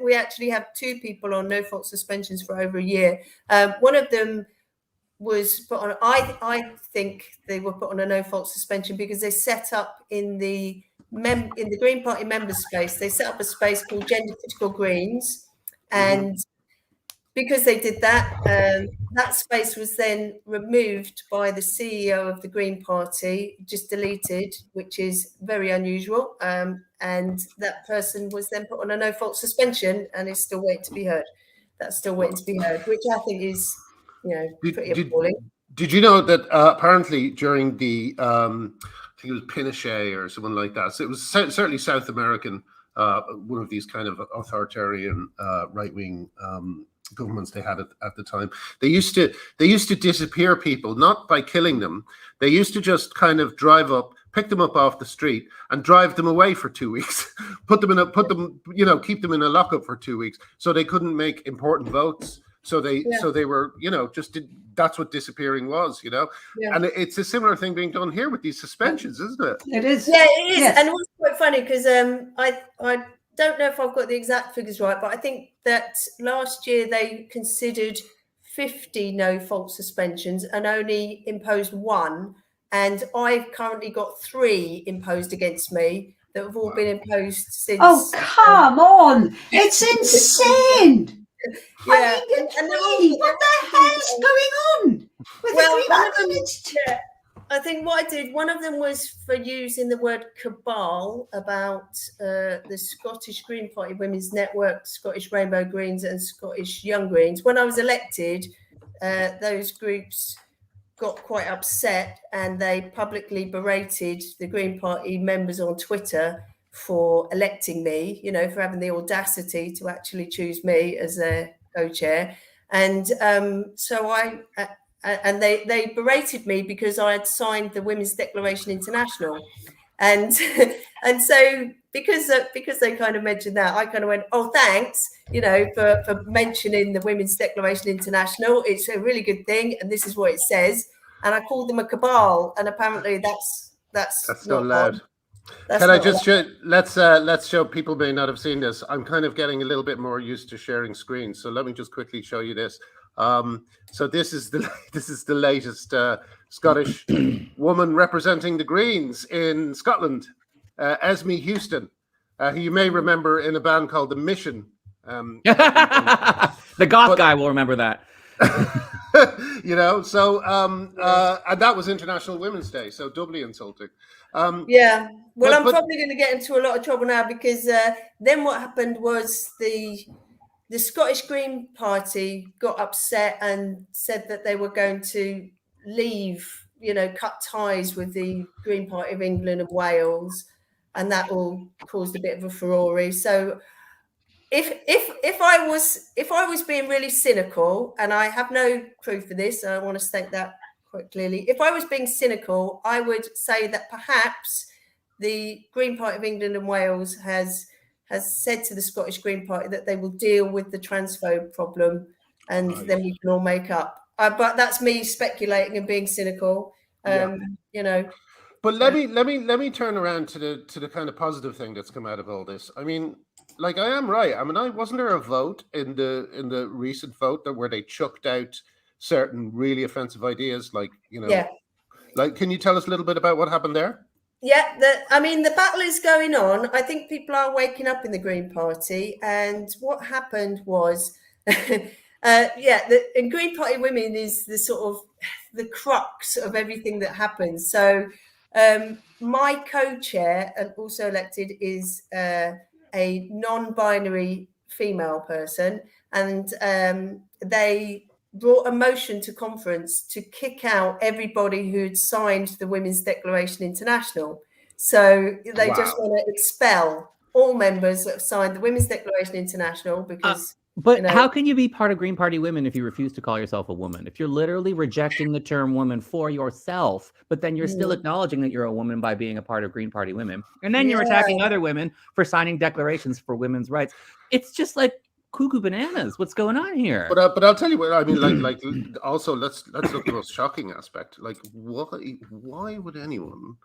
We actually have 2 people on no-fault suspensions for over a year. One of them was put on, I think they were put on a no-fault suspension because they set up in the Green Party members space, they set up a space called Gender Critical Greens, and because they did that, that space was then removed by the CEO of the Green Party, just deleted, which is very unusual. And that person was then put on a no-fault suspension and is still waiting to be heard. That's still waiting to be heard, which I think is, pretty appalling. Did you know that apparently during the, I think it was Pinochet or someone like that, so it was certainly South American, one of these kind of authoritarian right-wing governments they had at the time. They used to disappear people, not by killing them. They used to just kind of drive up, pick them up off the street and drive them away for 2 weeks, keep them in a lockup for 2 weeks so they couldn't make important votes. So they were, that's what disappearing was, and it's a similar thing being done here with these suspensions, isn't it? It is. Yeah, it is. Yes. And it was quite funny because I don't know if I've got the exact figures right, but I think that last year they considered 50 no-fault suspensions and only imposed 1. And I've currently got 3 imposed against me that have all been imposed since. Oh, come on. It's insane. Yeah. What the hell's going on? I think what I did, one of them was for using the word cabal about the Scottish Green Party Women's Network, Scottish Rainbow Greens and Scottish Young Greens. When I was elected, those groups got quite upset and they publicly berated the Green Party members on Twitter for electing me, for having the audacity to actually choose me as their co-chair. And and they berated me because I had signed the Women's Declaration International, and so because they kind of mentioned that, I kind of went, oh, thanks, for mentioning the Women's Declaration International. It's a really good thing, and this is what it says. And I called them a cabal, and apparently that's not loud. Can I just show? Let's show. People may not have seen this. I'm kind of getting a little bit more used to sharing screens, so let me just quickly show you this. So this is the latest Scottish woman representing the Greens in Scotland, Esme Houston, who you may remember in a band called The Mission. The goth guy will remember that. And that was International Women's Day, so doubly insulting. I'm probably going to get into a lot of trouble now because then what happened was the Scottish Green Party got upset and said that they were going to leave, cut ties with the Green Party of England and Wales, and that all caused a bit of a furore. So if I was being really cynical, and I have no proof for this, and I want to state that quite clearly, if I was being cynical, I would say that perhaps the Green Party of England and Wales has said to the Scottish Green Party that they will deal with the transphobe problem, and then we can all make up. But that's me speculating and being cynical, But let me turn around to the kind of positive thing that's come out of all this. I mean, like, I am right. I mean, wasn't there a vote in the recent vote where they chucked out certain really offensive ideas, like, you know, Yeah. like, can you tell us a little bit about what happened there? Yeah, the battle is going on. I think people are waking up in the Green Party, and what happened was, and Green Party women is the sort of the crux of everything that happens. So, my co-chair and also elected is a non-binary female person, and they brought a motion to conference to kick out everybody who'd signed the Women's Declaration International. So they just want to expel all members that have signed the Women's Declaration International because... But how can you be part of Green Party women if you refuse to call yourself a woman? If you're literally rejecting the term woman for yourself, but then you're still acknowledging that you're a woman by being a part of Green Party women, and then you're attacking other women for signing declarations for women's rights. It's just like cuckoo bananas. What's going on here? But I'll tell you what I mean. Like also let's look at the most shocking aspect. Like, why would anyone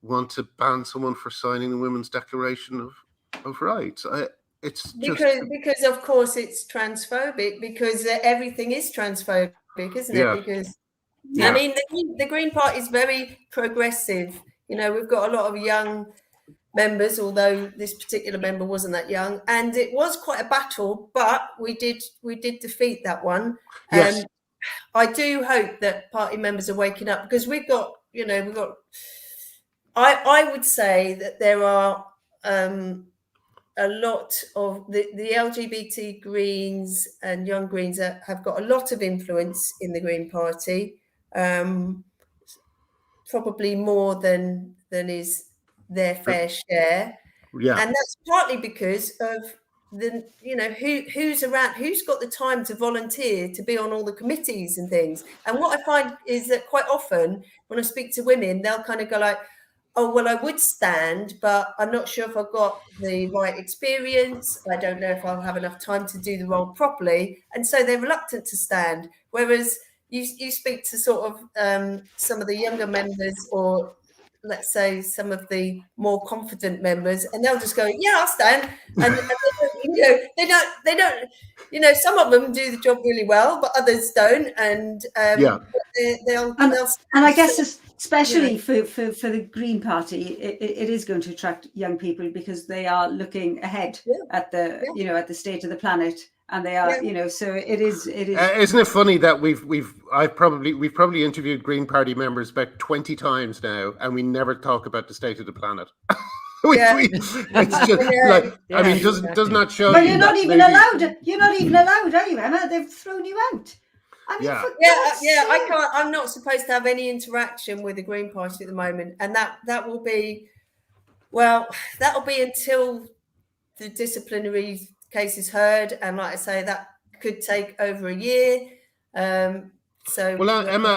want to ban someone for signing the Women's Declaration of Rights? It's just because of course it's transphobic, because everything is transphobic, isn't it? Because I mean the Green Party is very progressive. You know, we've got a lot of young members, although this particular member wasn't that young, and it was quite a battle, but we did defeat that one. Yes. I do hope that party members are waking up, because we've got I would say that there are a lot of the LGBT Greens and Young Greens have got a lot of influence in the Green Party, probably more than is their fair share. Yeah. And that's partly because of who's around, who's got the time to volunteer to be on all the committees and things. And what I find is that quite often when I speak to women, they'll kind of go like, oh, well, I would stand, but I'm not sure if I've got the right experience. I don't know if I'll have enough time to do the role properly. And so they're reluctant to stand. Whereas you speak to sort of some of the younger members, or let's say some of the more confident members, and they'll just go, yeah, I'll stand. And they don't, some of them do the job really well, but others don't. And they'll I guess especially for the Green Party, it is going to attract young people, because they are looking ahead at the at the state of the planet, and they are so it is. Isn't it funny that we've probably interviewed Green Party members about 20 times now, and we never talk about the state of the planet. It's just I mean, does not show. But you're not even allowed. You're not even allowed, are you, Emma? They've thrown you out. I mean, I can't. I'm not supposed to have any interaction with the Green Party at the moment, and that will be, that'll be until the disciplinary case is heard, and like I say, that could take over a year. Emma,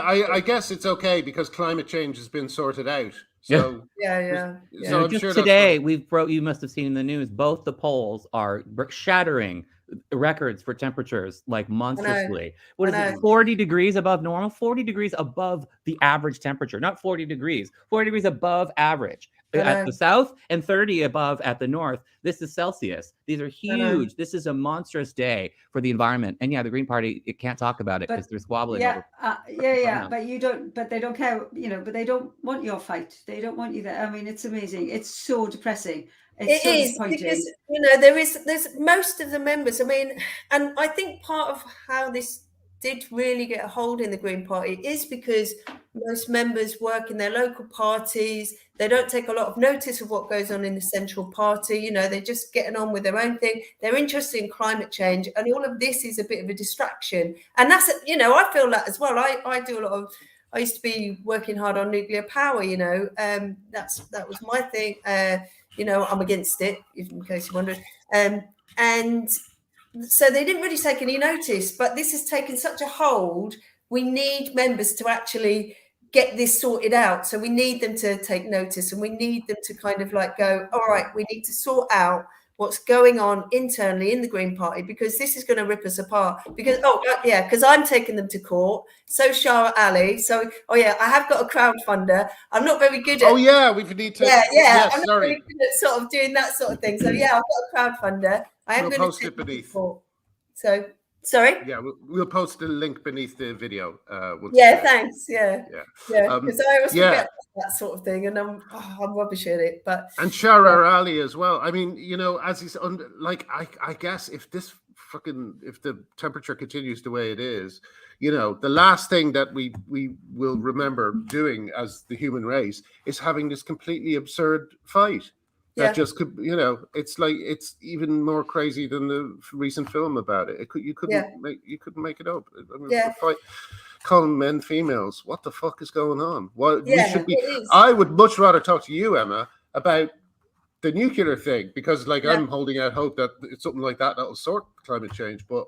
I guess it's okay because climate change has been sorted out. So So I'm sure today you must have seen in the news, both the polls are shattering records for temperatures like monstrously. What is it, 40 degrees above normal? 40 degrees above the average temperature, not 40 degrees, 40 degrees above average at the south and 30 above at the north. This is Celsius. These are huge. This is a monstrous day for the environment. And the Green Party, it can't talk about it because they're squabbling over. But you don't. But they don't care. But they don't want your fight. They don't want you there. I mean, it's amazing. It's so depressing. It is, because there's most of the members. I mean, and I think part of how this did really get a hold in the Green Party is because most members work in their local parties. They don't take a lot of notice of what goes on in the central party. They're just getting on with their own thing. They're interested in climate change, and all of this is a bit of a distraction. And that's, I feel that as well. I do a lot of. I used to be working hard on nuclear power. That was my thing. I'm against it, in case you wondered. And so they didn't really take any notice, but this has taken such a hold. We need members to actually get this sorted out. So we need them to take notice, and we need them to kind of like go, all right, we need to sort out what's going on internally in the Green Party, because this is going to rip us apart. Because I'm taking them to court. So Shara Ali. So I have got a crowdfunder. I'm not very good at. We need to. I'm not very good at sort of doing that sort of thing. So I've got a crowdfunder. I am going to take them to court. So Sorry? Yeah, we'll post the link beneath the video. Thanks. Yeah. Because I always forget that sort of thing, and I'm rubbish at it. But and Sharar Ali as well. I mean, you know, as he's like, I guess if the temperature continues the way it is, you know, the last thing that we will remember doing as the human race is having this completely absurd fight. That just could, you know, it's like, it's even more crazy than the recent film about it. You couldn't make it up. I mean, calling men females. What the fuck is going on? What we should be? I would much rather talk to you, Emma, about the nuclear thing, because like I'm holding out hope that it's something like that will sort climate change. But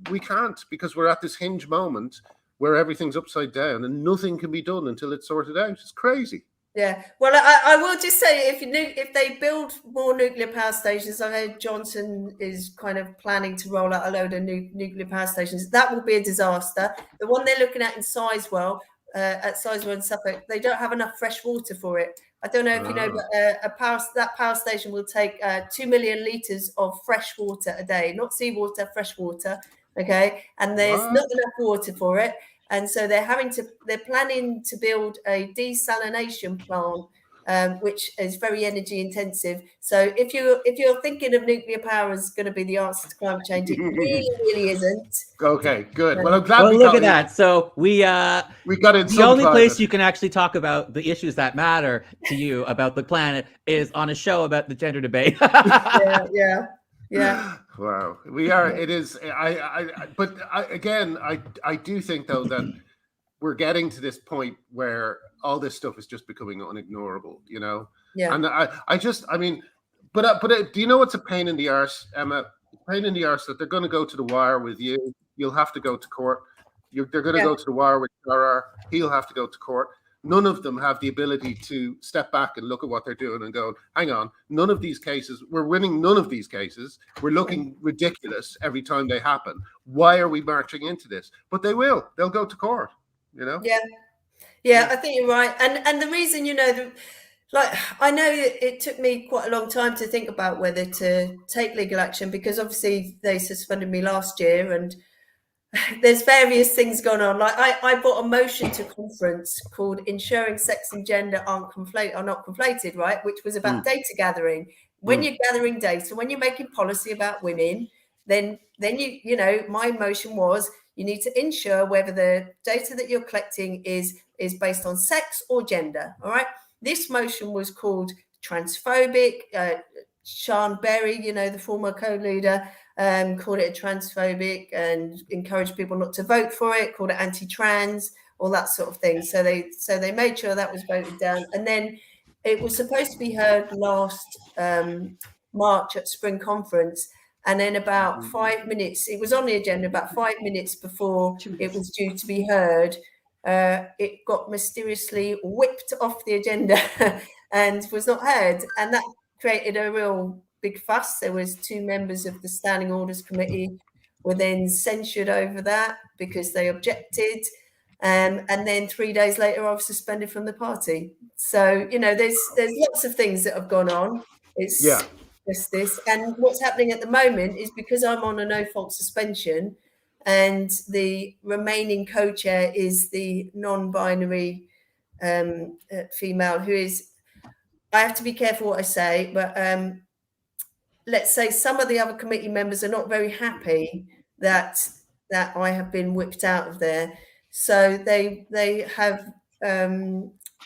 we can't, because we're at this hinge moment where everything's upside down and nothing can be done until it's sorted out. It's crazy. Yeah, well, I will just say, if they build more nuclear power stations, I know Johnson is kind of planning to roll out a load of nuclear power stations. That will be a disaster. The one they're looking at in Sizewell, at Sizewell in Suffolk, they don't have enough fresh water for it. I don't know if you know, but that power station will take 2 million litres of fresh water a day, not seawater, fresh water. Okay, and there's not enough water for it. And so they're planning to build a desalination plant, which is very energy intensive. So if you're thinking of nuclear power as going to be the answer to climate change, it really isn't. Okay, good. Well, I'm glad we look at that. So we got it. The only place you can actually talk about the issues that matter to you about the planet is on a show about the gender debate. Yeah. Wow, we are. It is. But I do think though that we're getting to this point where all this stuff is just becoming unignorable. You know. Yeah. And I mean, but do you know what's a pain in the arse, Emma? Pain in the arse that they're going to go to the wire with you. You'll have to go to court. They're going to go to the wire with Sharar. He'll have to go to court. None of them have the ability to step back and look at what they're doing and go, hang on, none of these cases, we're winning none of these cases. We're looking ridiculous every time they happen. Why are we marching into this? But they will. They'll go to court, you know? Yeah, I think you're right. And the reason, you know, I know it took me quite a long time to think about whether to take legal action, because obviously they suspended me last year and there's various things going on. Like I brought a motion to conference called "Ensuring Sex and Gender are not conflated," right? Which was about data gathering. When you're gathering data, when you're making policy about women, then you know, my motion was you need to ensure whether the data that you're collecting is based on sex or gender. All right. This motion was called transphobic. Sian Berry, you know, the former co-leader, called it transphobic and encouraged people not to vote for it, called it anti-trans, all that sort of thing. So they made sure that was voted down. And then it was supposed to be heard last March at Spring Conference. And then about 5 minutes, it was on the agenda, about 5 minutes before it was due to be heard, it got mysteriously whipped off the agenda and was not heard. And that created a real big fuss. There was 2 members of the Standing Orders Committee were then censured over that because they objected. And then 3 days later, I was suspended from the party. So, you know, there's lots of things that have gone on. It's just this. And what's happening at the moment is because I'm on a no-fault suspension and the remaining co-chair is the non-binary female who is, I have to be careful what I say, but let's say some of the other committee members are not very happy that I have been whipped out of there. So they have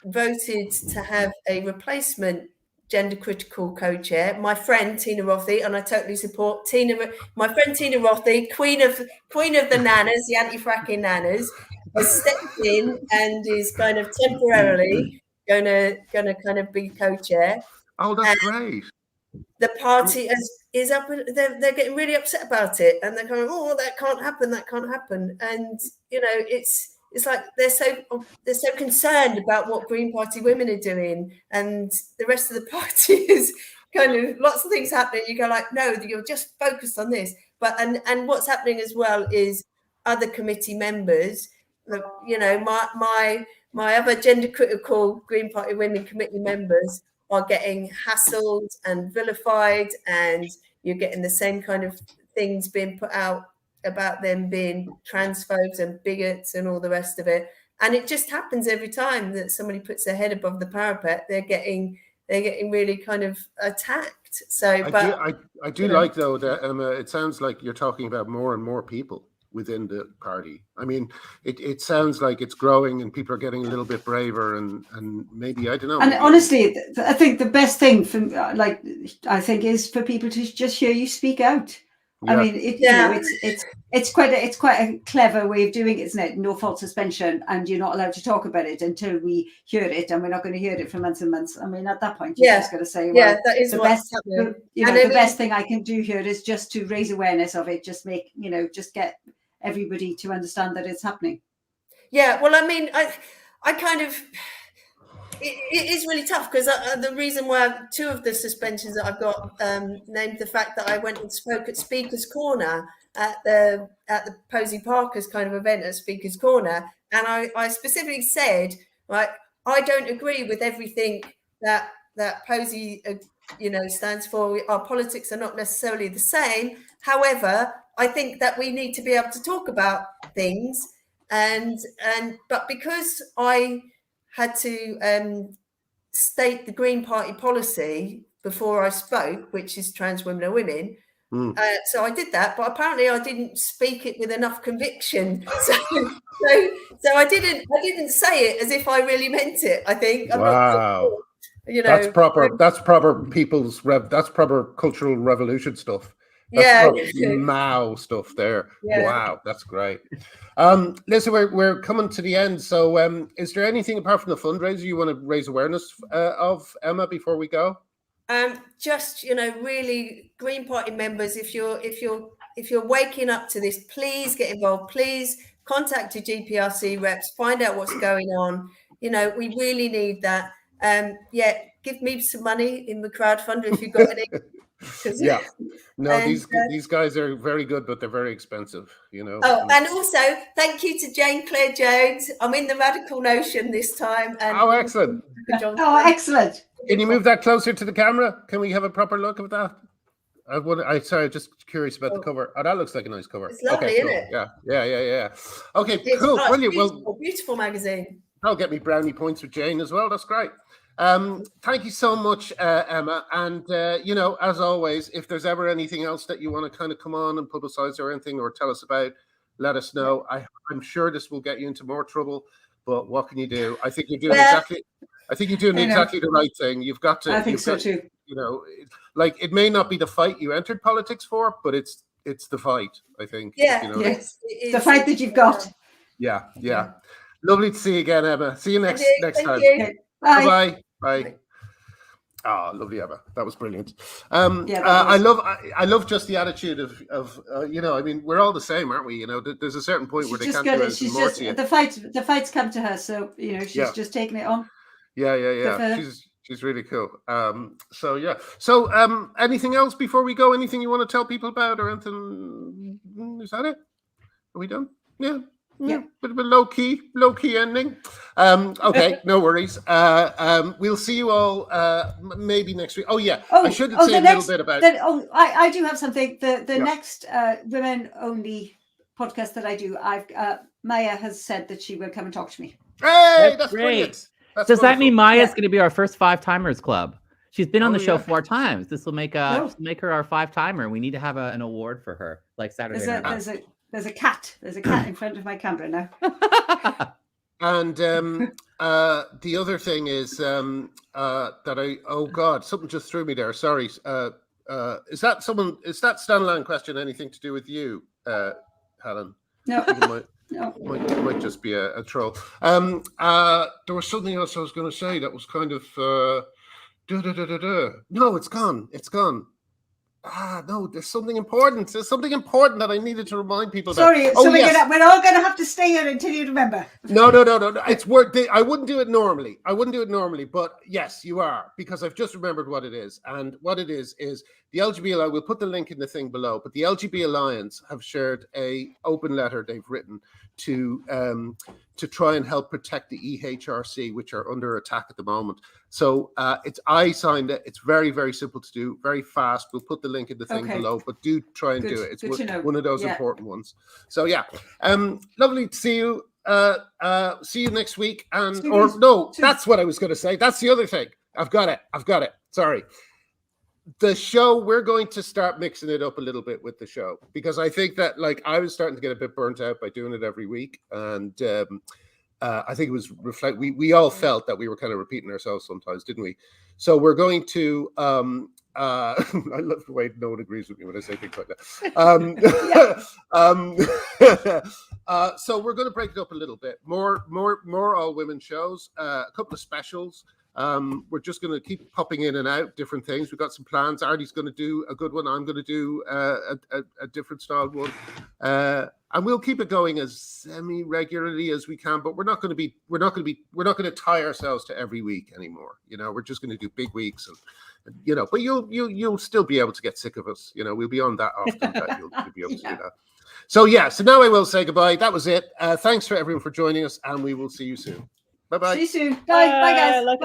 voted to have a replacement gender critical co-chair, my friend Tina Rothy, and I totally support my friend Tina Rothy, queen of the nanas, the anti-fracking nanas, has stepped in and is kind of temporarily gonna kind of be co-chair. Oh, that's great. The party is up. They're getting really upset about it, and they're going, "Oh, that can't happen." And you know, it's like they're so concerned about what Green Party women are doing, and the rest of the party is kind of lots of things happening. You go like, "No, you're just focused on this." But and what's happening as well is other committee members. You know, my other gender critical Green Party women committee members are getting hassled and vilified, and you're getting the same kind of things being put out about them being transphobes and bigots and all the rest of it. And it just happens every time that somebody puts their head above the parapet, they're getting really kind of attacked. So, I do like though that Emma. It sounds like you're talking about more and more people within the party. I mean, it sounds like it's growing and people are getting a little bit braver and maybe, I don't know. And honestly, I think the best thing is for people to just hear you speak out. Yeah. I mean, it's quite a clever way of doing it, isn't it? No fault suspension, and you're not allowed to talk about it until we hear it, and we're not going to hear it for months and months. I mean, at that point, you just got to say, well, that is the best. The best thing I can do here is just to raise awareness of it. Just just get everybody to understand that it's happening. Yeah, well, I mean, I kind of. It is really tough because the reason why 2 of the suspensions that I've got named the fact that I went and spoke at Speaker's Corner at the Posey Parker's kind of event at Speaker's Corner, and I specifically said, right, I don't agree with everything that Posey stands for. Our politics are not necessarily the same. However, I think that we need to be able to talk about things, but because I had to state the Green Party policy before I spoke, which is trans women are women. So I did that, but apparently I didn't speak it with enough conviction. So I didn't say it as if I really meant it. I think. Wow. That's proper. That's proper that's proper cultural revolution stuff. That's Mao stuff there. Yeah. Wow, that's great. Listen, we're coming to the end. So, is there anything apart from the fundraiser you want to raise awareness of, Emma, before we go? Just really, Green Party members, if you're waking up to this, please get involved. Please contact your GPRC reps. Find out what's going on. We really need that. Give me some money in the crowdfunder if you've got any. Yeah, no, these guys are very good, but they're very expensive, Oh, and also thank you to Jane Claire Jones. I'm in the Radical Notion this time. And excellent! Excellent! Can you move that closer to the camera? Can we have a proper look at that? I'm just curious about the cover. Oh, that looks like a nice cover. It's lovely, isn't it? Yeah. Okay, cool, brilliant. Beautiful magazine. I'll get me brownie points with Jane as well. That's great. Thank you so much, Emma. And, as always, if there's ever anything else that you want to kind of come on and publicize or anything or tell us about, let us know. I'm sure this will get you into more trouble, but what can you do? I think you're doing exactly the right thing. You've got to. I think so too. It may not be the fight you entered politics for, but it's the fight, I think. Yes. The fight that you've got. Yeah. Lovely to see you again, Emma. See you next time. Okay. Bye. Bye. Oh, lovely, Emma. That was brilliant. I love just the attitude of I mean, we're all the same, aren't we? There's a certain point where they can't do anything more to you. The fight's come to her, so she's just taking it on. Yeah. She's really cool. So anything else before we go? Anything you want to tell people about or anything? Is that it? Are we done? Yeah. Bit of a low key ending. Okay, no worries. We'll see you all maybe next week. I should say a little bit about. I do have something. The next women only podcast that I do, Maya has said that she will come and talk to me. Hey, that's great. Brilliant. Does that mean Maya's going to be our first 5-timers club? She's been on the show 4 times. This will make her our 5-timer. We need to have an award for her, like Saturday night. There's a cat. There's a cat in front of my camera now. And the other thing is something just threw me there. Sorry. Is that Stanlan question anything to do with you, Helen? No. It might just be a troll. There was something else I was going to say that was kind of No, it's gone. No, there's something important. That I needed to remind people about. Sorry, we're all going to have to stay here until you remember. No. It's worth it. I wouldn't do it normally. But yes, you are, because I've just remembered what it is. And what it is the LGB Alliance. We'll put the link in the thing below. But the LGB Alliance have shared a open letter they've written to to try and help protect the EHRC, which are under attack at the moment. So I signed it. It's very, very simple to do, very fast. We'll put the link in the thing below, but do try and do it. It's one of those important ones. So yeah, lovely to see you. See you next week. And that's what I was going to say. That's the other thing. I've got it. Sorry. The show, we're going to start mixing it up a little bit with the show, because I think that, like, I was starting to get a bit burnt out by doing it every week, and I think it was we all felt that we were kind of repeating ourselves sometimes, didn't we? So we're going to I love the way no one agrees with me when I say things like that. So we're going to break it up a little bit, more all women shows, a couple of specials. We're just going to keep popping in and out different things. We've got some plans. Artie's going to do a good one. I'm going to do a different style one, and we'll keep it going as semi-regularly as we can. But we're not going to tie ourselves to every week anymore. You know, we're just going to do big weeks, and you know. But you'll still be able to get sick of us. You know, we'll be on that often that you'll be able to do that. So yeah. So now I will say goodbye. That was it. Thanks for everyone for joining us, and we will see you soon. Bye bye. See you soon. Bye. Bye guys. Bye.